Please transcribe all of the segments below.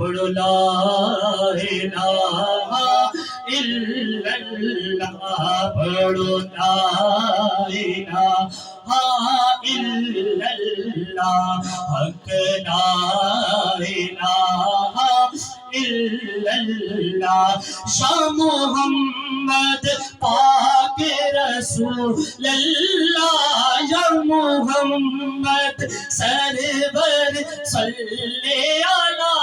پڑھو لا الہ الا اللہ، پڑھو لا الہ الا اللہ، حق لا الہ الا اللہ، شاہ محمد پاک رسول اللہ، یا محمد سرور صلی علی،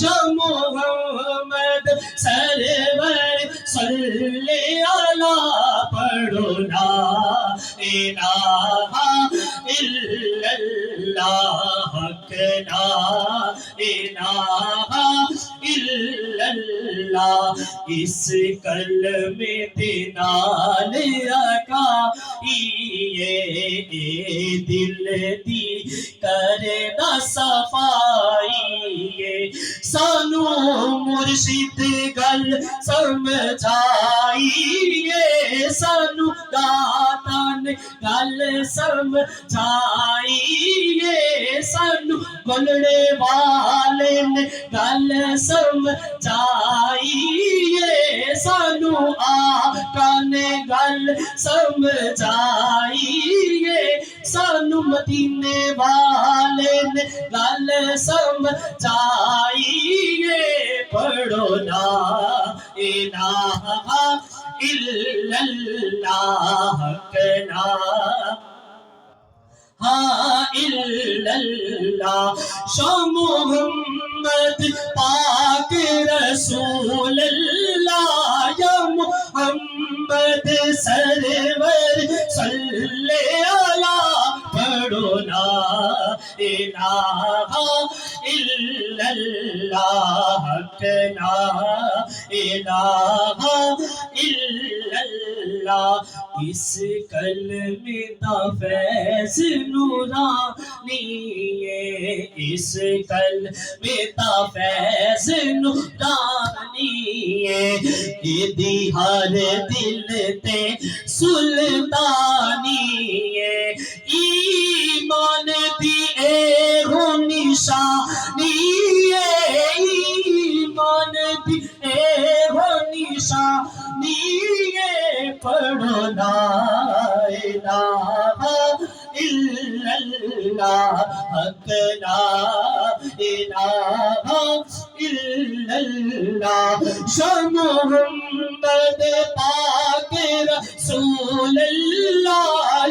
یا محمد سرور صلی علی، پڑھو لا الہ الا اللہ، حق لا الہ الا اللہ، اس کلمے پہ نال آقائیے، دل دی کرنا صفائیے، سانو مرشد گل سمجھائیے، سانو داتا نے گل سمجھائیے، سانو بولنے والے نے گل سمجھائیے، سانو آقا نے گل سمجھائیے، سانو مدینے والے نے گل سمجھائیے، پڑھو لا الہ الا اللہ، حق لا الا اللہ، شاہ محمد پاک رسول اللہ، یا محمد سرور صلی علی، پڑھو لا الہ الا اللہ، حق لا الہ الا اللہ، اس کلمے دا فیض نورانی ہے، اس کلمے دا فیض نورانی ہے، ایدی ہر دل تے سلطانی ہے، ایمان دی اے ہو نشانی ہے، ایمان دی اے ہو نشانی ہے، پڑھو لا الہ الا اللہ، حق لا الہ الا اللہ، شاہ محمد پاک رسول اللہ،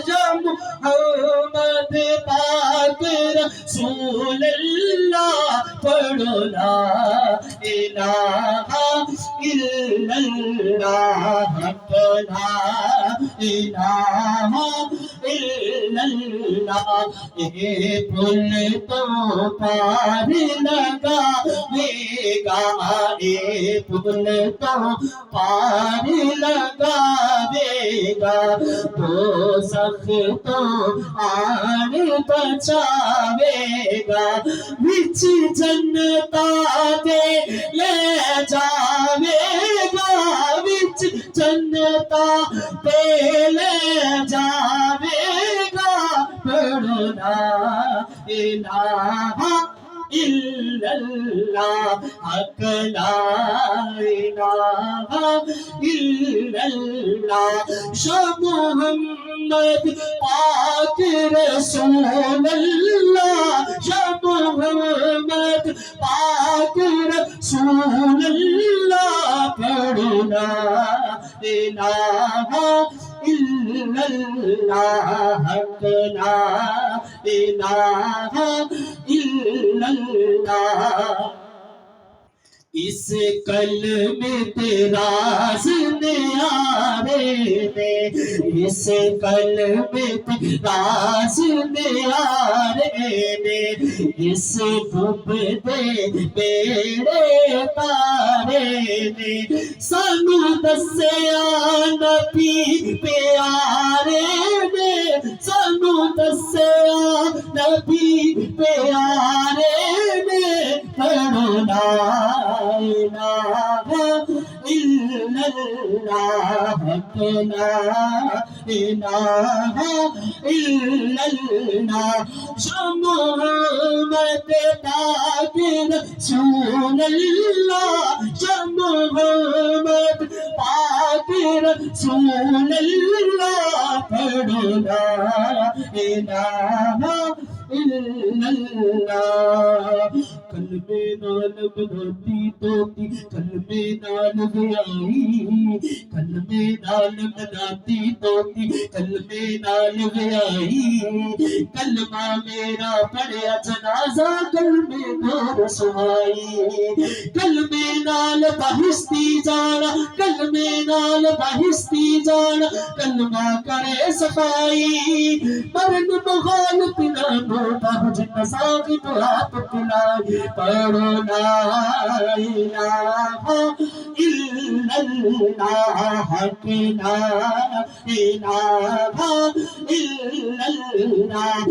یا محمد پاک رسول اللہ، پڑھو لا الہ الا اللہ، حق لا الہ الا اللہ، یہ پل تو پار لگاوے گا، یہ پل تو پار لگاوے گا، دوزخ تو آن بچاوے گا، وچ جنتاں دے لے جاوے گا، وچ جنتاں دے لے جاوے گا، پڑھو لا الہ الا اللہ، حق لا الہ الا اللہ، شاہ محمد پاک رسول اللہ، شاہ محمد پاک رسول اللہ، پڑھو لا الہ الا اللہ، حق لا الہ الا اللہ، اس کلمے پہ راز نیارے نے، اس کلمے پہ راز نیارے نے، اس ڈوبدے بیڑے تارے نے، سانو دسیا نبی پیارے نے، سانو دسیا نبی پیارے نے، پڑھو لا الہ الا اللہ، لا الہ الا اللہ محمد پاک رسول اللہ محمد پاک رسول اللہ پڑھو لا الہ الا اللہ کلمے نال بناتی توتی کلمے نال بیائی کلمے نال بناتی توتی کلمے نال بیائی کلمہ میرا پڑھیا جنازہ کلمے کو رسوائی کلمے نال بہشتی جانا کلمے نال بہشتی جانا کلمہ کرے صفائی مرن بغال پلانو بہج نساغی تو آپ پلائی پڑھو لا الہ الا اللہ کہ لا الہ الا اللہ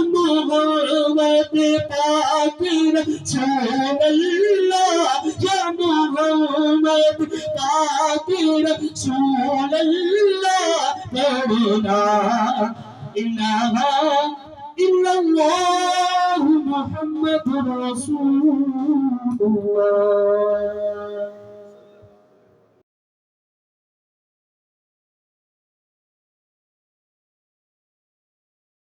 محمد پاک رسول اللہ یا محمد پاک رسول اللہ پڑھو لا الہ الا اللہ محمد رسول اللہ